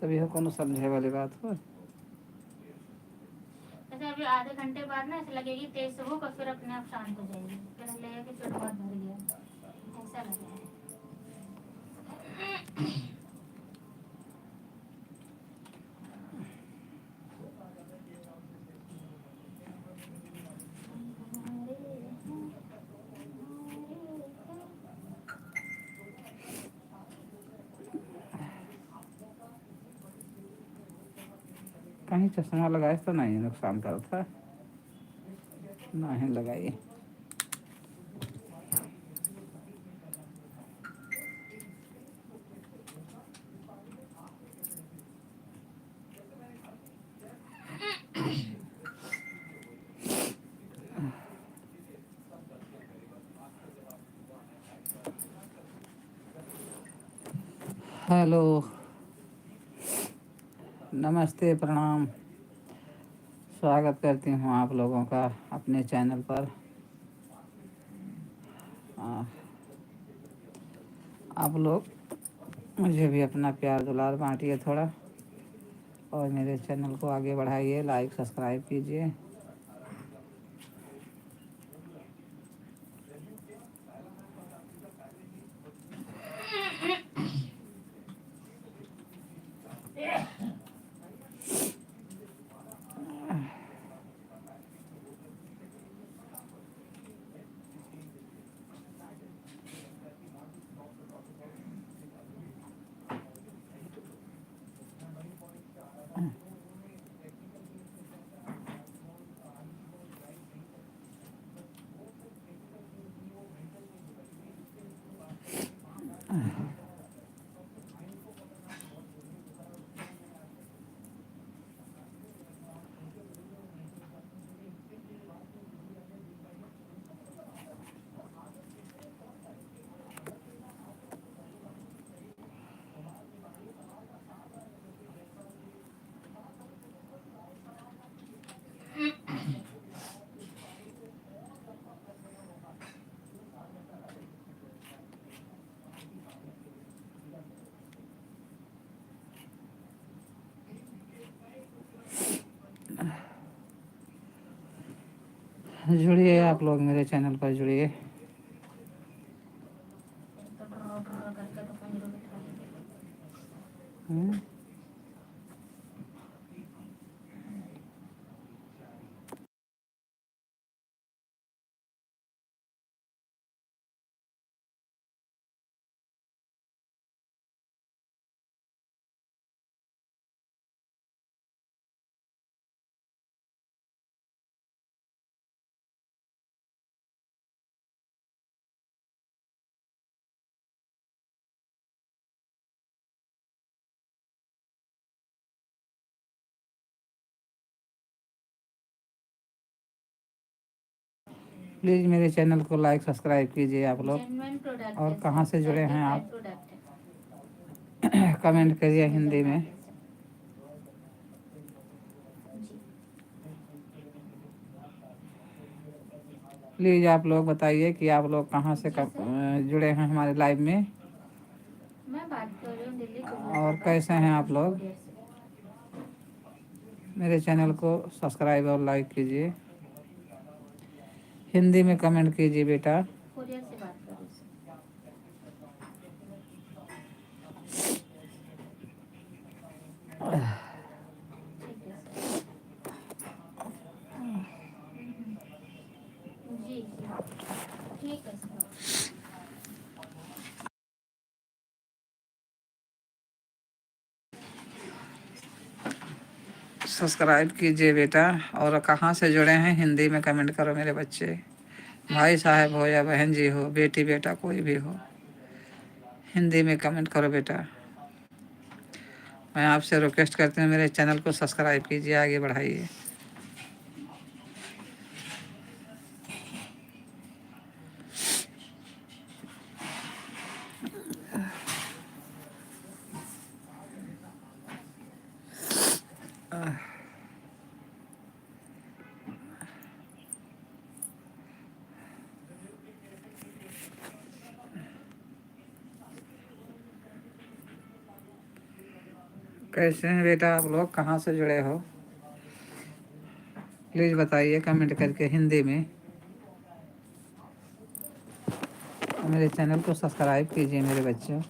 तभी हो कोनो समझे वाली बात हो। जैसे अभी आधे घंटे बाद ना ऐसे लगेगी तेज से भूख और फिर अपने आप शांत हो जाएगी, फिर लगेगा कि पेट बहुत भर गया, ऐसा लगेगा। कहीं चश्मा लगाए तो नहीं नुकसान करता, नहीं लगाइए। हेलो, नमस्ते, प्रणाम, स्वागत करती हूँ आप लोगों का अपने चैनल पर। आप लोग मुझे भी अपना प्यार दुलार बांटिए थोड़ा, और मेरे चैनल को आगे बढ़ाइए, लाइक सब्सक्राइब कीजिए। जुड़िए, आप लोग मेरे चैनल पर जुड़िए। तो ड्रॉ करके तो 15 मिनट प्लीज़ मेरे चैनल को लाइक सब्सक्राइब कीजिए आप लोग। जेन्युइन प्रोडक्ट और है, कहाँ से जुड़े हैं आप, प्रोडक्ट है। कमेंट करिए हिंदी में। जी, प्लीज़ आप लोग बताइए कि आप लोग कहाँ से जी सर। जुड़े हैं हमारे लाइव में, मैं बात कर रही हूँ दिल्ली और कैसे हैं आप लोग। मेरे चैनल को सब्सक्राइब और लाइक कीजिए। हिंदी में कमेंट कीजिए बेटा। कोरियर से बात कर रही हूँ सर। ठीक है सर। जी जी ठीक है सर। सब्सक्राइब कीजिए बेटा। और कहाँ से जुड़े हैं हिंदी में कमेंट करो मेरे बच्चे, भाई साहब हो या बहन जी हो, बेटी बेटा कोई भी हो, हिंदी में कमेंट करो बेटा। मैं आपसे रिक्वेस्ट करती हूँ मेरे चैनल को सब्सक्राइब कीजिए, आगे बढ़ाइए। कैसे हैं बेटा आप लोग, कहाँ से जुड़े हो? प्लीज़ बताइए कमेंट करके हिंदी में। मेरे चैनल को सब्सक्राइब कीजिए मेरे बच्चों।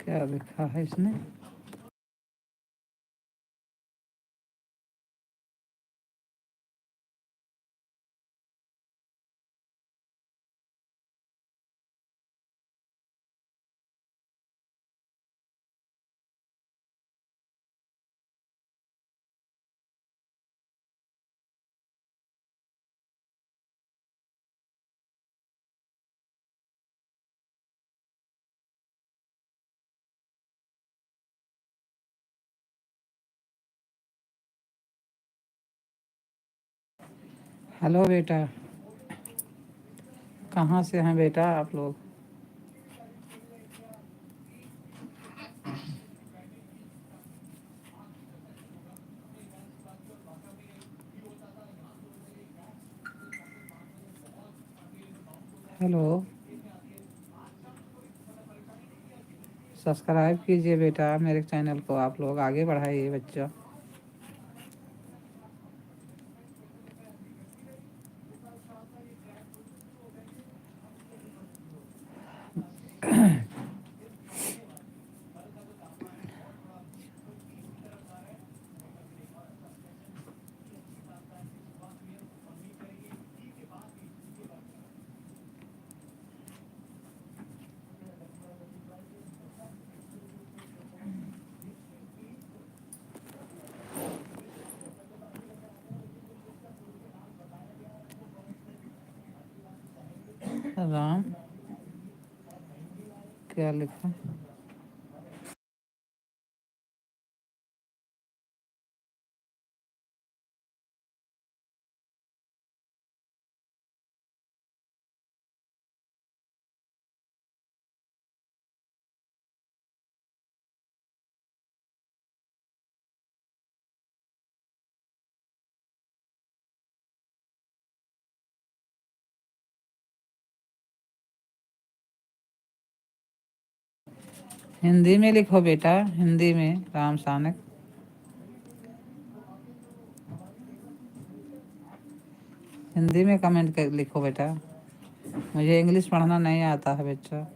क्या लिखा है इसने? हेलो बेटा, कहाँ से हैं बेटा आप लोग? हेलो, सब्सक्राइब कीजिए बेटा मेरे चैनल को, आप लोग आगे बढ़ाइए बच्चों। राम, क्या लिखा? हिंदी में लिखो बेटा, हिंदी में। राम सानक, हिंदी में कमेंट कर लिखो बेटा, मुझे इंग्लिश पढ़ना नहीं आता है बच्चा।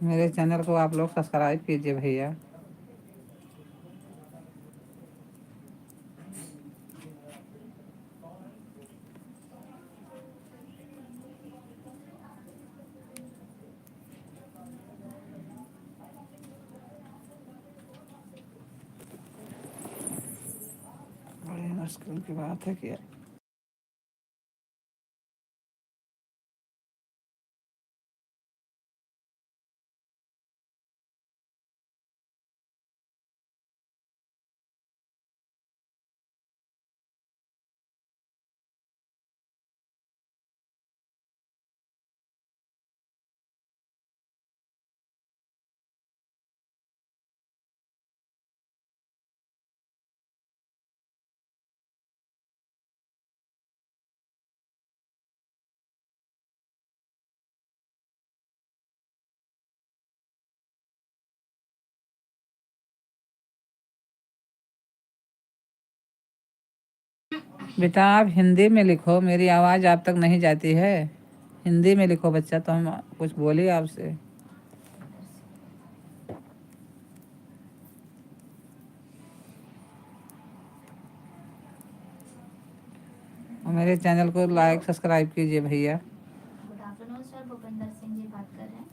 मेरे चैनल को आप लोग सब्सक्राइब कीजिए भैया। बड़ी मुश्किल की बात है कि बेटा आप हिंदी में लिखो, मेरी आवाज़ आप तक नहीं जाती है। हिंदी में लिखो बच्चा, तो हम कुछ बोलिए आपसे। और मेरे चैनल को लाइक, सब्सक्राइब कीजिए भैया। Good afternoon sir, Bhupendra Singh ji बात कर रहे हैं।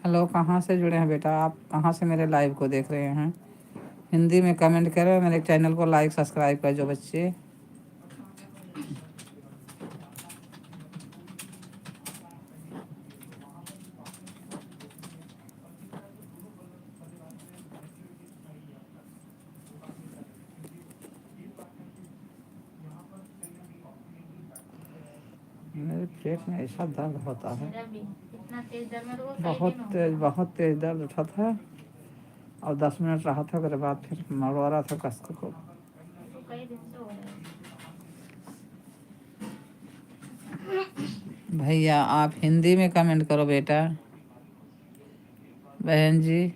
हेलो, कहाँ से जुड़े हैं बेटा? आप कहाँ से मेरे लाइव को देख रहे हैं? हिंदी में कमेंट करो, मेरे चैनल को लाइक सब्सक्राइब कर जो बच्चे। मेरे पेट में ऐसा दर्द होता है, मेरा भी इतना तेज दर्द मेरे को बहुत फ्राइडे में तेज, होता है। बहुत तेज दर्द उठा था और 10 मिनट रहा था, उसके बाद फिर मरवा रहा था कस को। मेरे को कई दिन से हो रहा है। भैया आप हिंदी में कमेंट करो बेटा। बहन जी,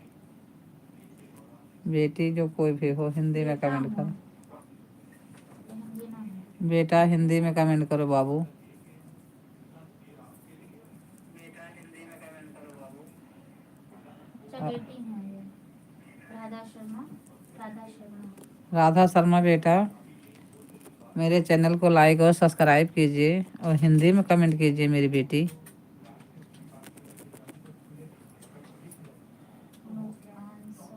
बेटी जो कोई भी हो, हिंदी में बेटा कमेंट हूँ, करो। बहन जी ना हूँ। बेटा हिंदी में कमेंट करो बाबू। अच्छा बेटी हैं ये, राधा शर्मा। राधा शर्मा। राधा शर्मा बेटा, मेरे चैनल को लाइक और सब्सक्राइब कीजिए और हिंदी में कमेंट कीजिए मेरी बेटी। No answer.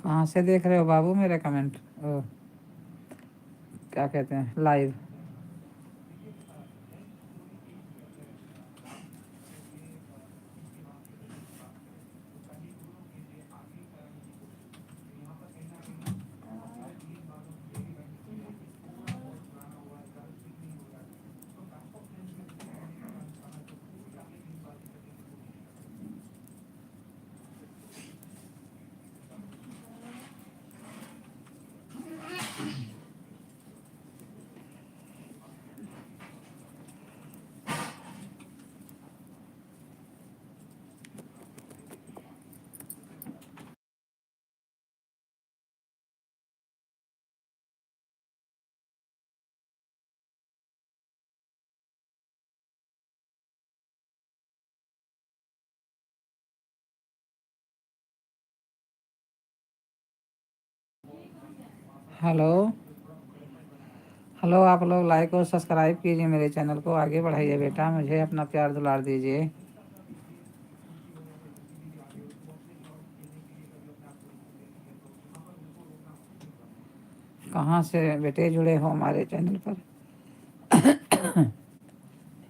कहाँ से देख रहे हो बाबू मेरा कमेंट? क्या कहते हैं, लाइव? हेलो, हेलो, आप लोग लाइक और सब्सक्राइब कीजिए मेरे चैनल को, आगे बढ़ाइए बेटा, मुझे अपना प्यार दुलार दीजिए। कहाँ से बेटे जुड़े हो हमारे चैनल पर?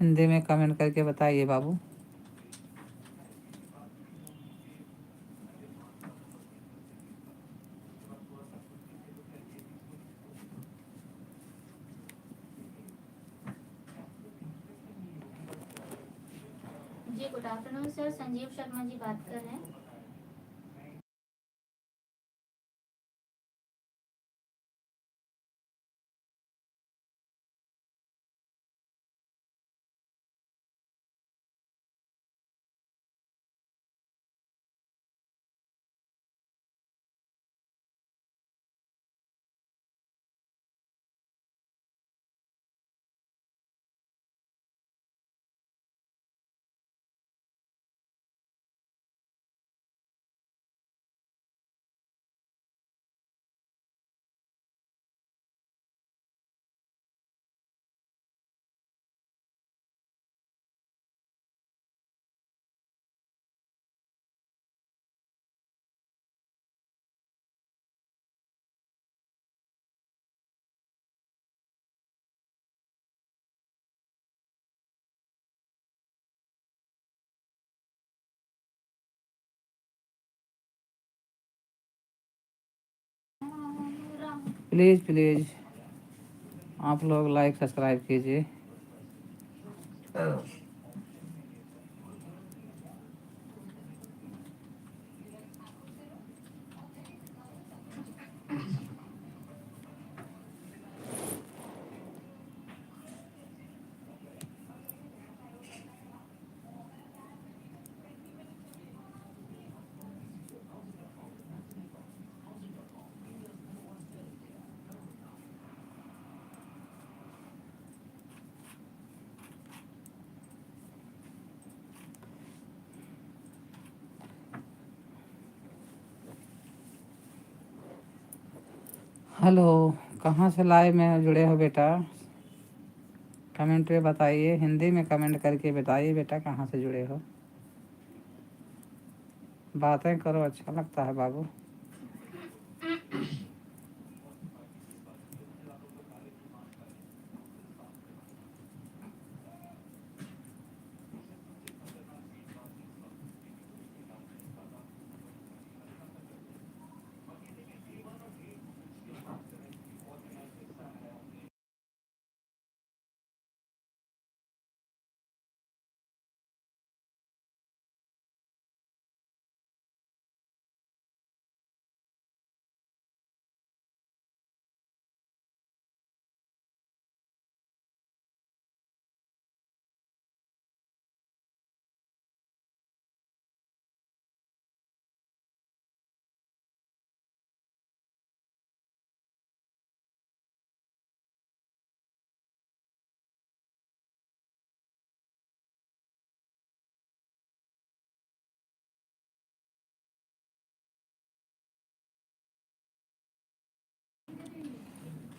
हिंदी में कमेंट करके बताइए बाबू। जी good afternoon sir, Sanjeev Sharma ji बात कर रहे हैं। प्लीज़ प्लीज़ आप लोग लाइक सब्सक्राइब कीजिए। हेलो, कहाँ से लाइव में जुड़े हो बेटा? कमेंट पे बताइए, हिंदी में कमेंट करके बताइए बेटा कहाँ से जुड़े हो। बातें करो, अच्छा लगता है बाबू।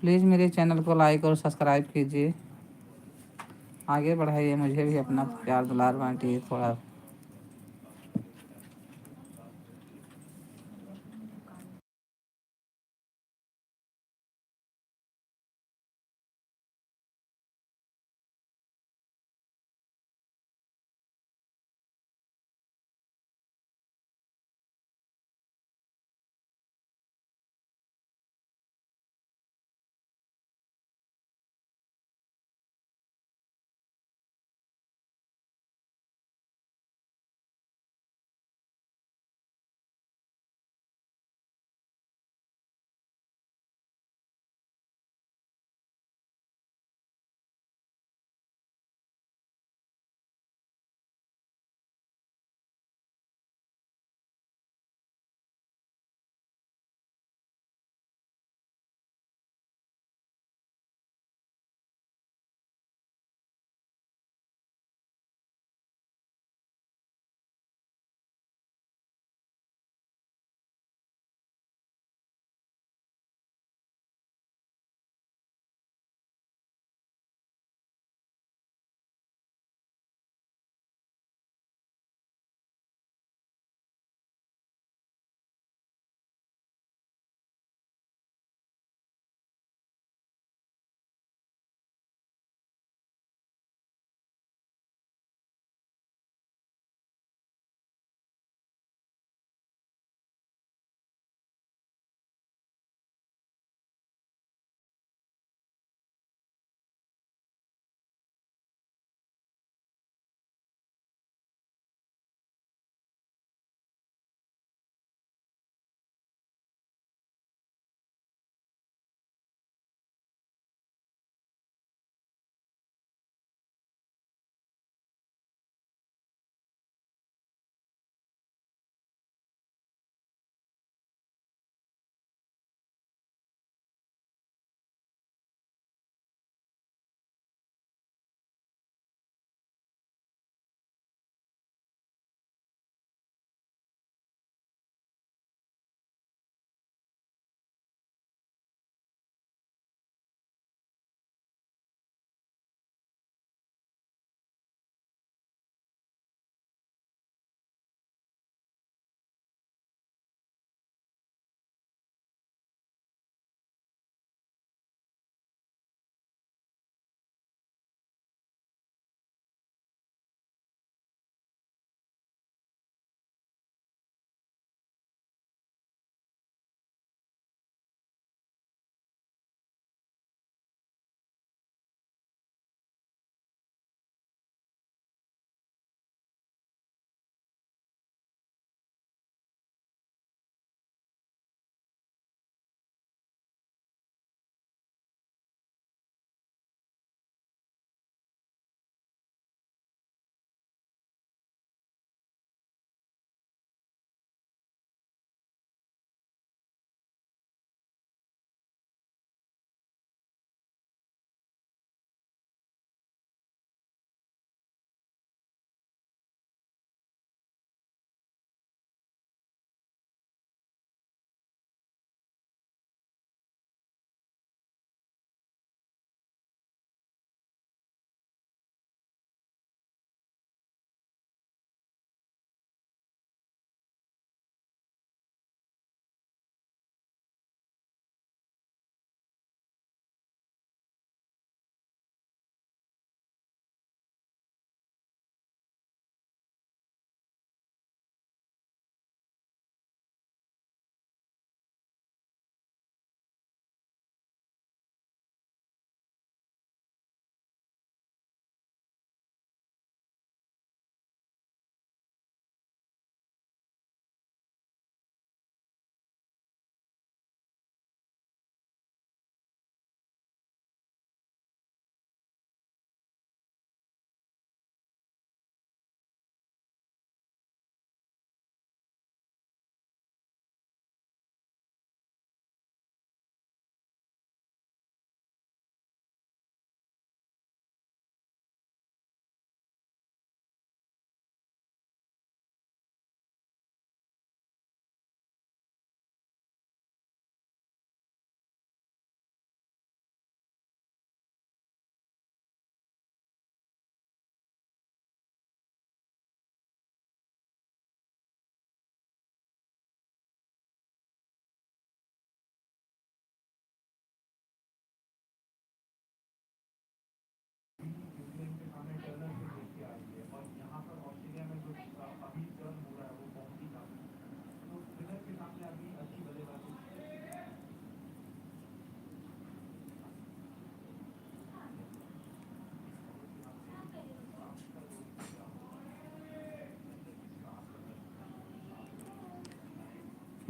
प्लीज़ मेरे चैनल को लाइक और सब्सक्राइब कीजिए, आगे बढ़ाइए, मुझे भी अपना प्यार दुलार बांटिए थोड़ा।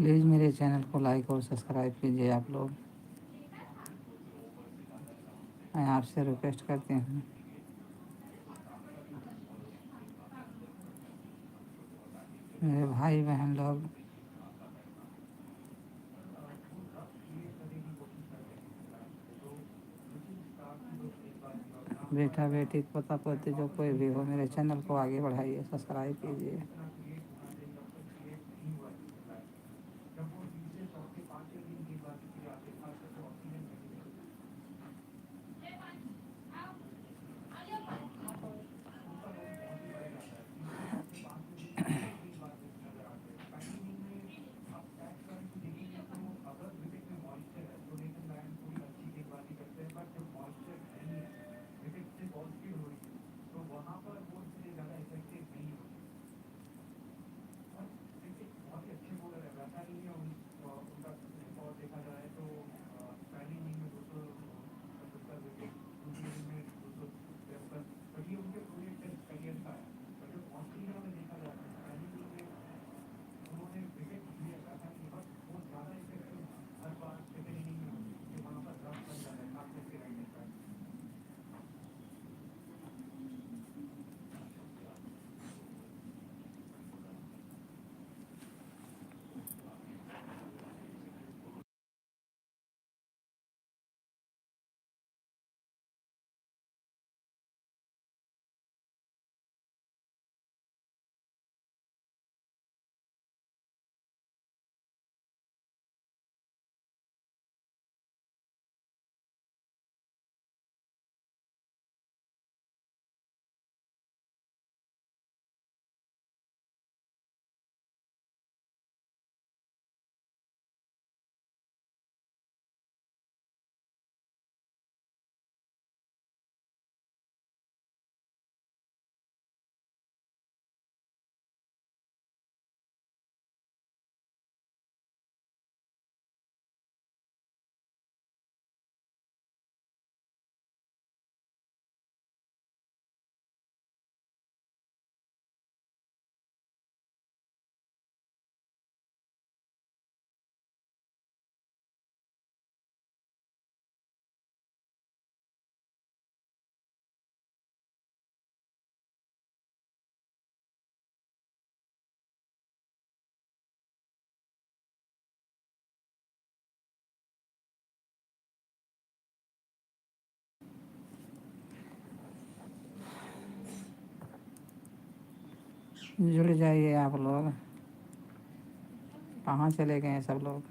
प्लीज़ मेरे चैनल को लाइक और सब्सक्राइब कीजिए आप लोग, मैं आपसे रिक्वेस्ट करती हूँ। मेरे भाई बहन लोग, बेटा बेटी पोता पोती जो कोई भी हो, मेरे चैनल को आगे बढ़ाइए, सब्सक्राइब कीजिए। जुड़ जाइए आप लोग, कहाँ चले गए हैं सब लोग।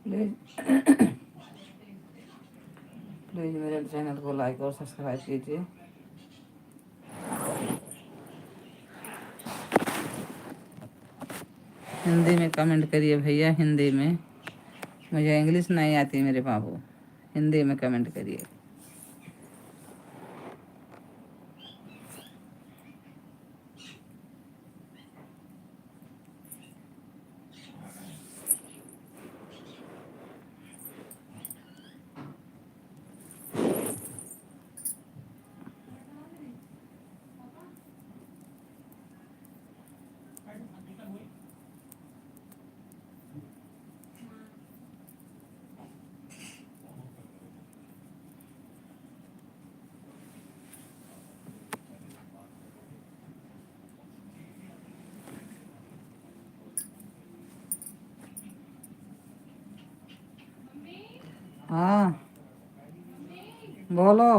प्लीज़ प्लीज़ मेरे चैनल को लाइक और सब्सक्राइब कीजिए। हिंदी में कमेंट करिए भैया, हिंदी में। मुझे इंग्लिश नहीं आती मेरे बाबू, हिंदी में कमेंट करिए। हाँ बोलो।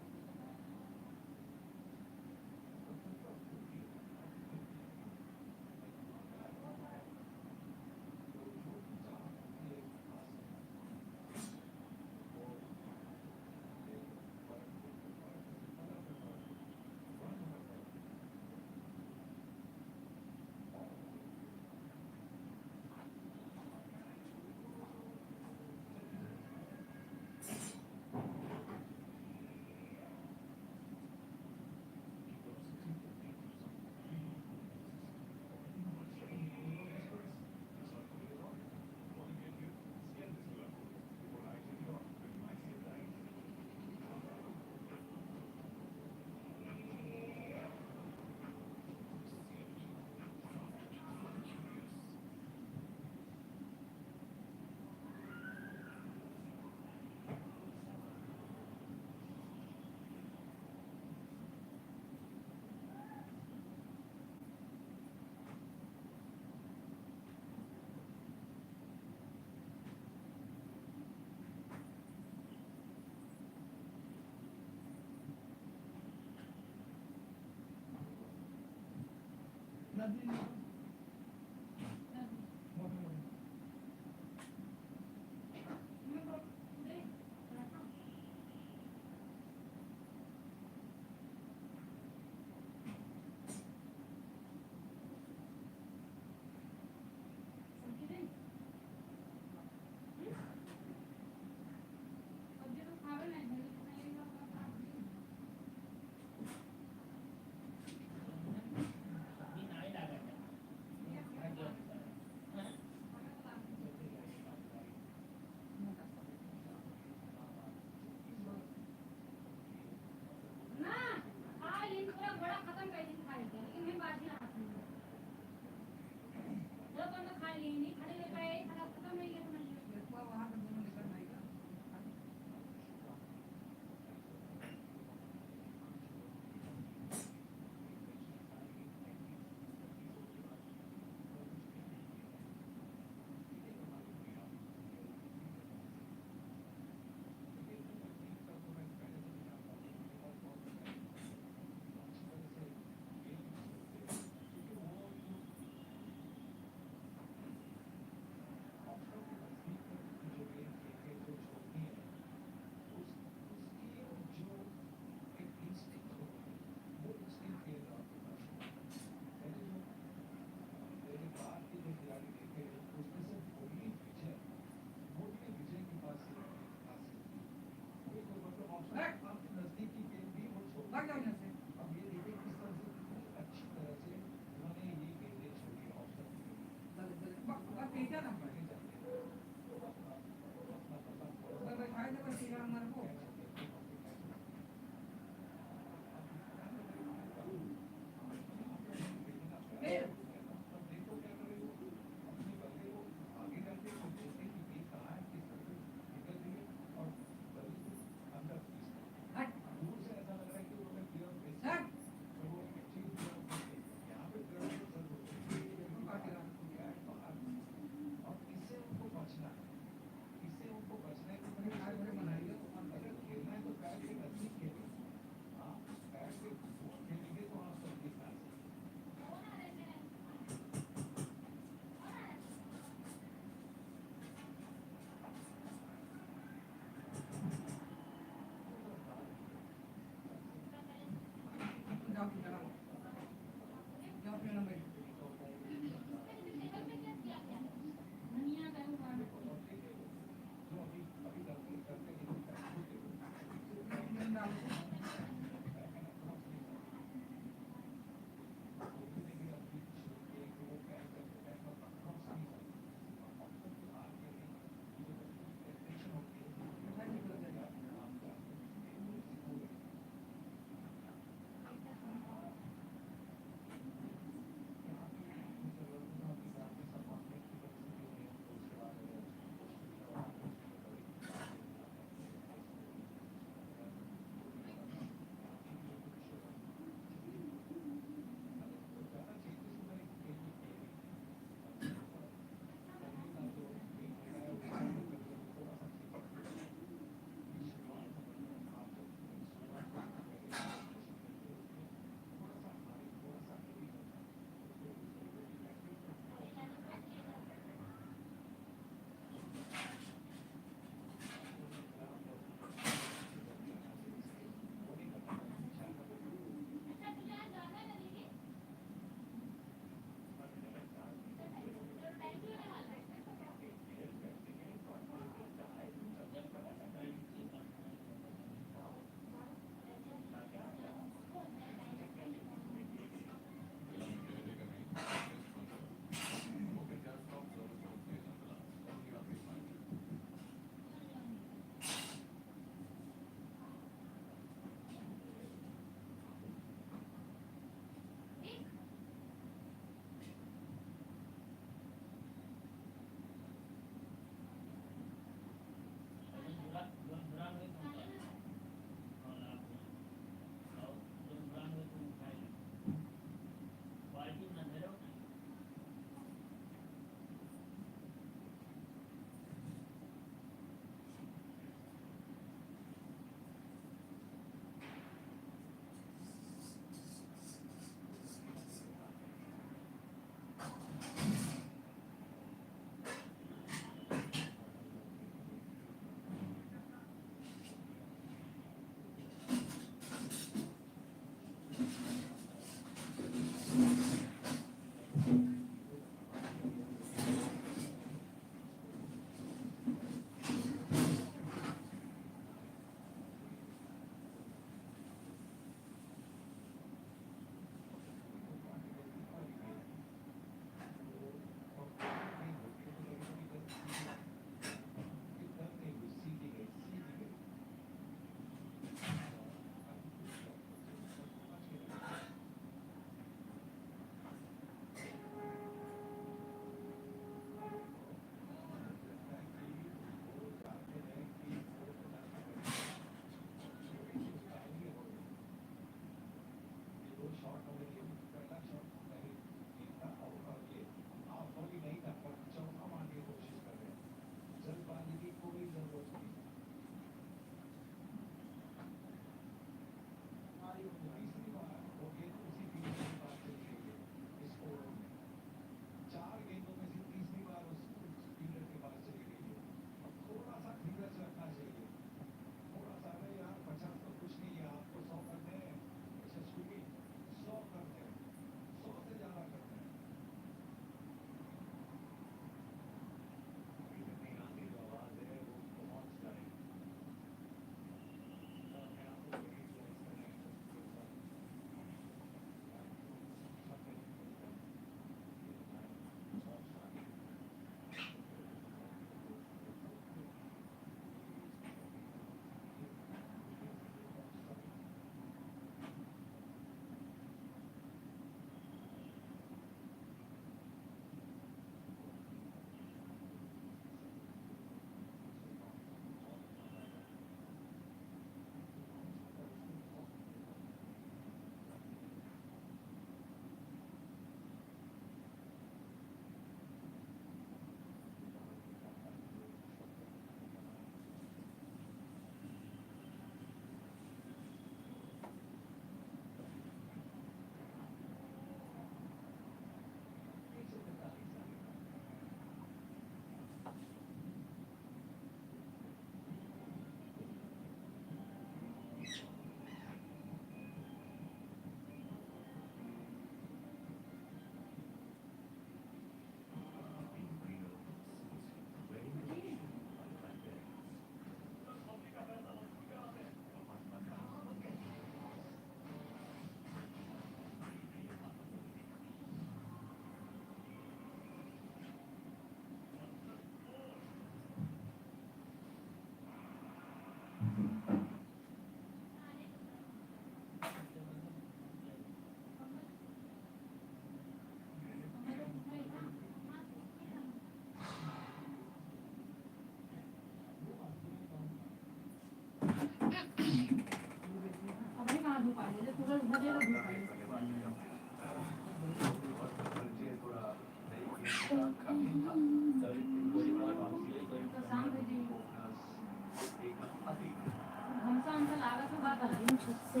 से।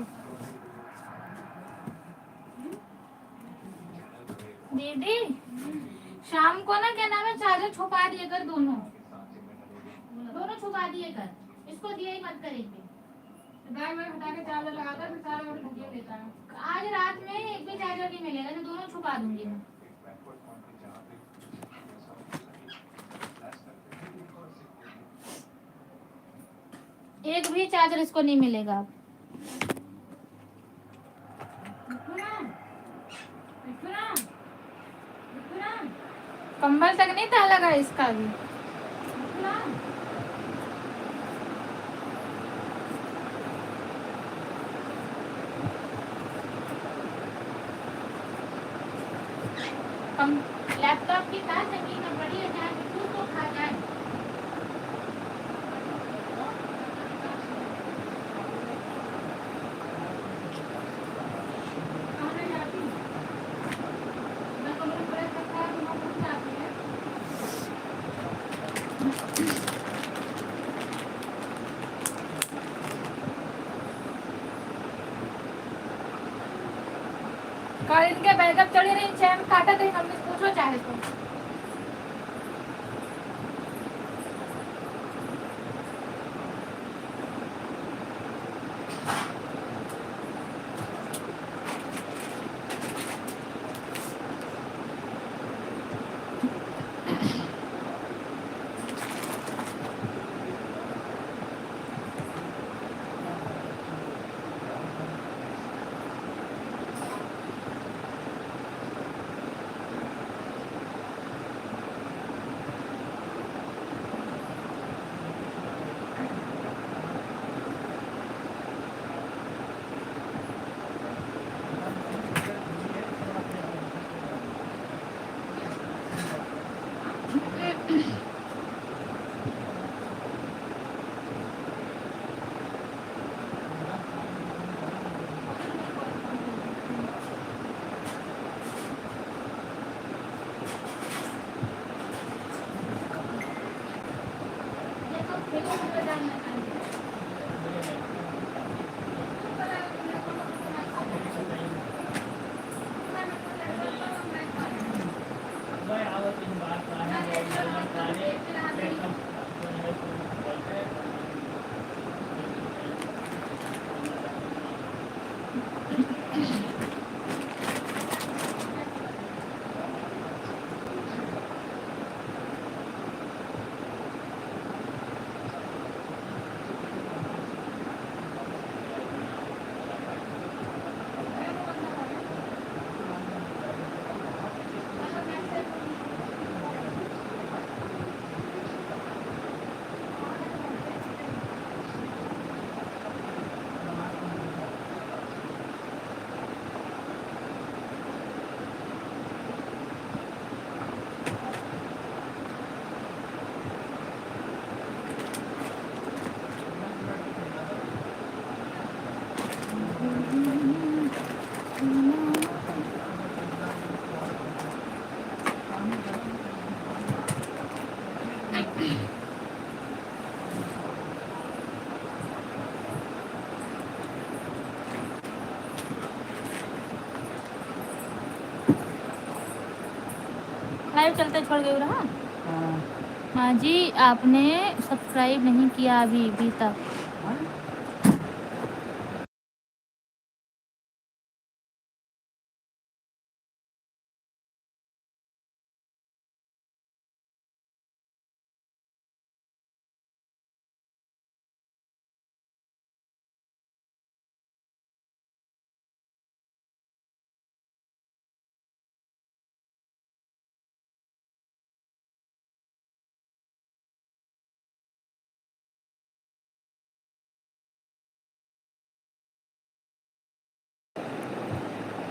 दीदी शाम को ना क्या नाम है चार्जर छुपा दिए कर, दोनों दोनों छुपा दिए कर, इसको दिया ही मत कर एक भी। बैग में हटा के चार्जर लगाता है, फिर सारा वक्त ढकेल देता है। आज रात में एक भी चार्जर नहीं मिलेगा, तो दोनों छुपा दूंगी मैं। एक भी चार्जर इसको नहीं मिलेगा अब। कंबल तक नहीं था लगा इसका भी। लैपटॉप की तार चकी में बड़ी है, जहाँ बिल्कुल तो खा जाए। कल इनके बैकअप चढ़ी रही, चैन काटा रही, मम्मी से पूछो चाहे तो। लाइव चलते छोड़ गए रहा। हाँ। हाँ जी, आपने सब्सक्राइब नहीं किया अभी अभी तक।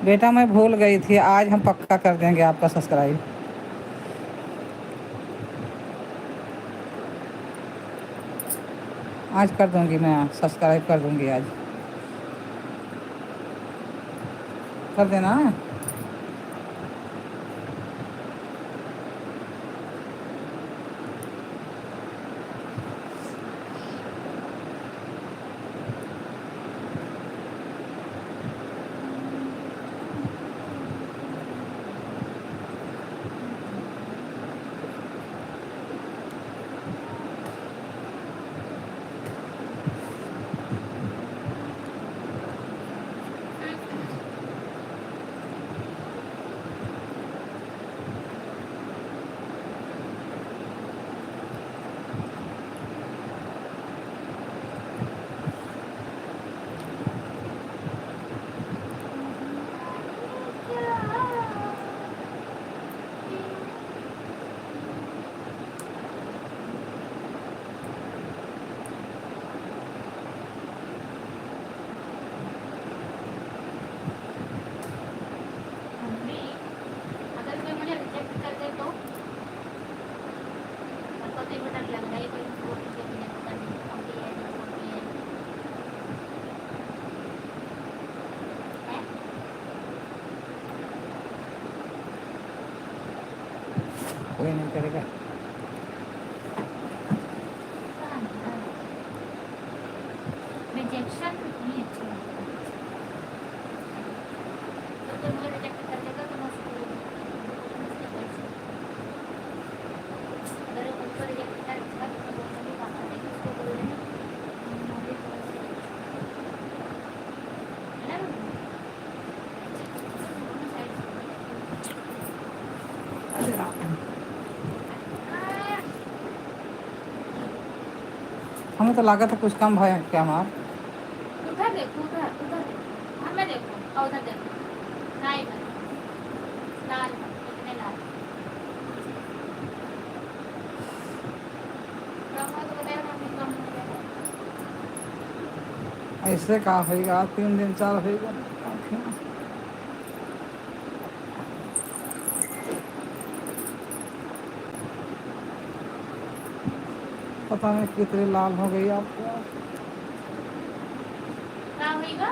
बेटा मैं भूल गई थी, आज हम पक्का कर देंगे आपका सब्सक्राइब। आज कर दूंगी, मैं सब्सक्राइब कर दूंगी, आज कर देना। कोई नहीं करेगा। रिजेक्शन नहीं अच्छी लगती। तो कोई मुझे रिजेक्ट कर देगा तो मैं उसको अगर उनको रिजेक्ट करेगा तो वो कभी पापा देगी उसको बोल देना है ना। अरे राम, हमें तो लगा था कुछ कम भाई क्या हमार। उधर देखो, उधर उधर देखो, हमें देखो और उधर देखो, ना इधर लाल इतने लाल कम हो तो बताया ना, कम हो जाएगा। ऐसे का होगा, 3 दिन 4 होगा। पता नहीं कितनी लाल हो गई आपको। क्या होएगा?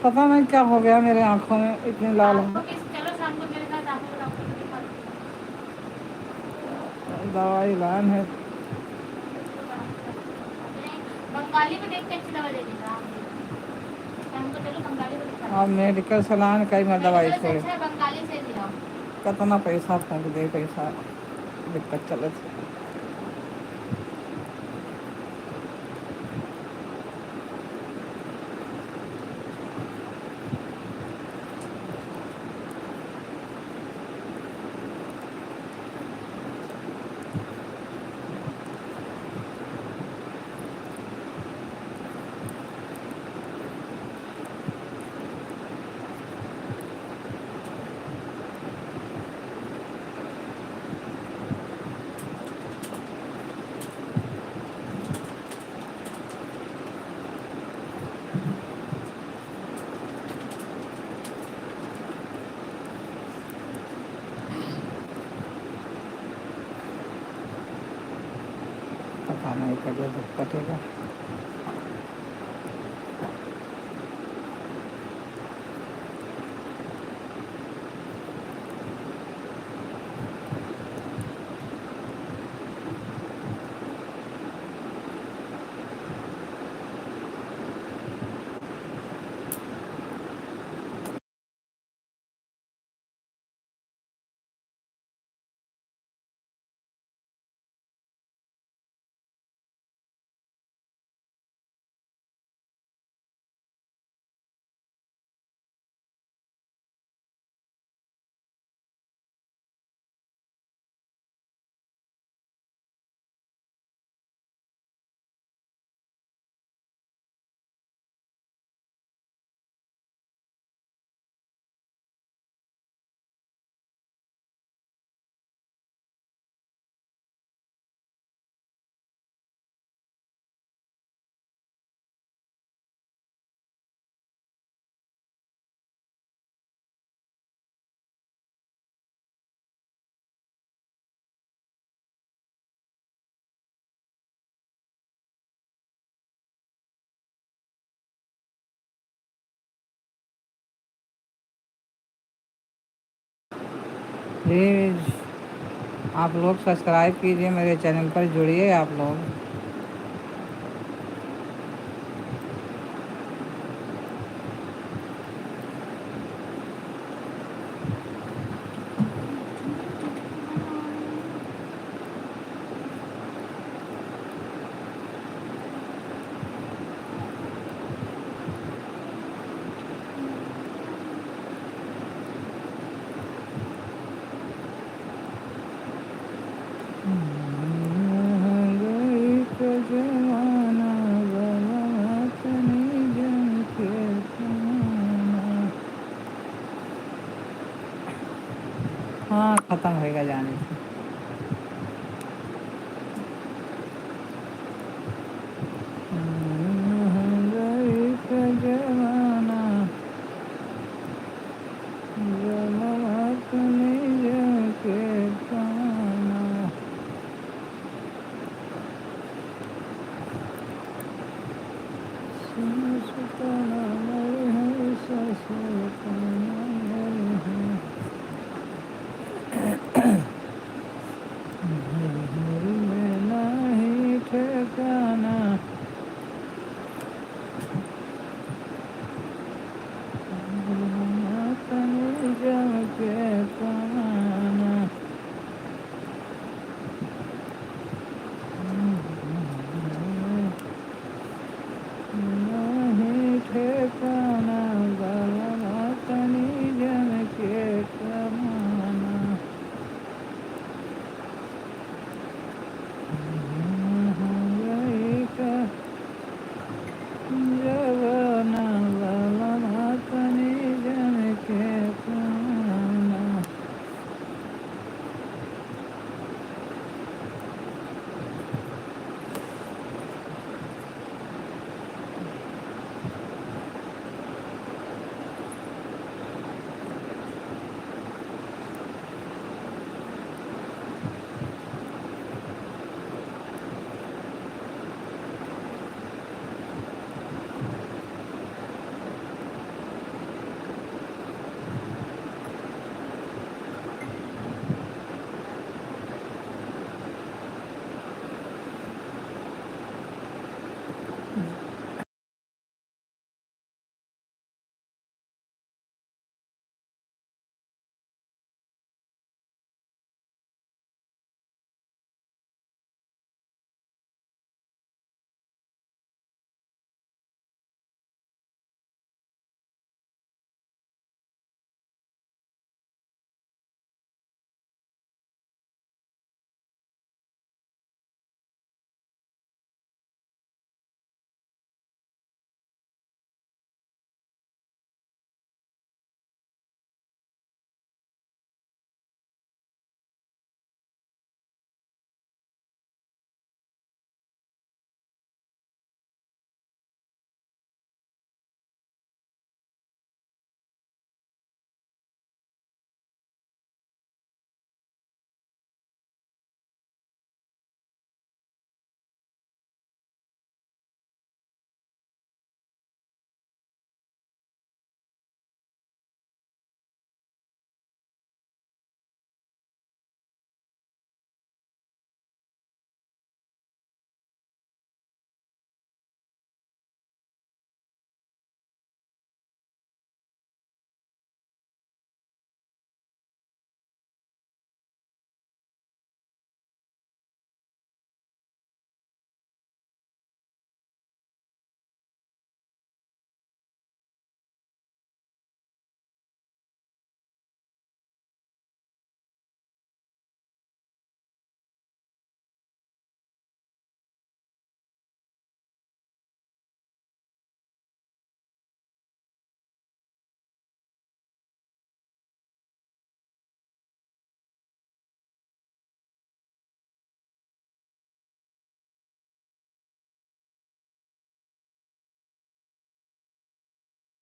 पता नहीं क्या हो गया मेरे आंखों में, इतनी लाल आपको हो। किस, चलो शाम को मेरे साथ आपको डॉक्टर को दिखा दो। दवाई लान है। बंगाली में देख के अच्छी दवा दे देगा। शाम को चलो बंगाली को दिखा अब मेडिकल से लान कई मैं दो। दवाई मेडिकल से छोड़े। अच्छा है बंगाली से दिलाओ। कितना पैसा फूंक दे, पैसा दिक्कत चलत। पता नहीं कब कटेगा। प्लीज़ आप लोग सब्सक्राइब कीजिए, मेरे चैनल पर जुड़िए आप लोग। हाँ खत्म होएगा जाने से। जमाना के पाना। हम्म।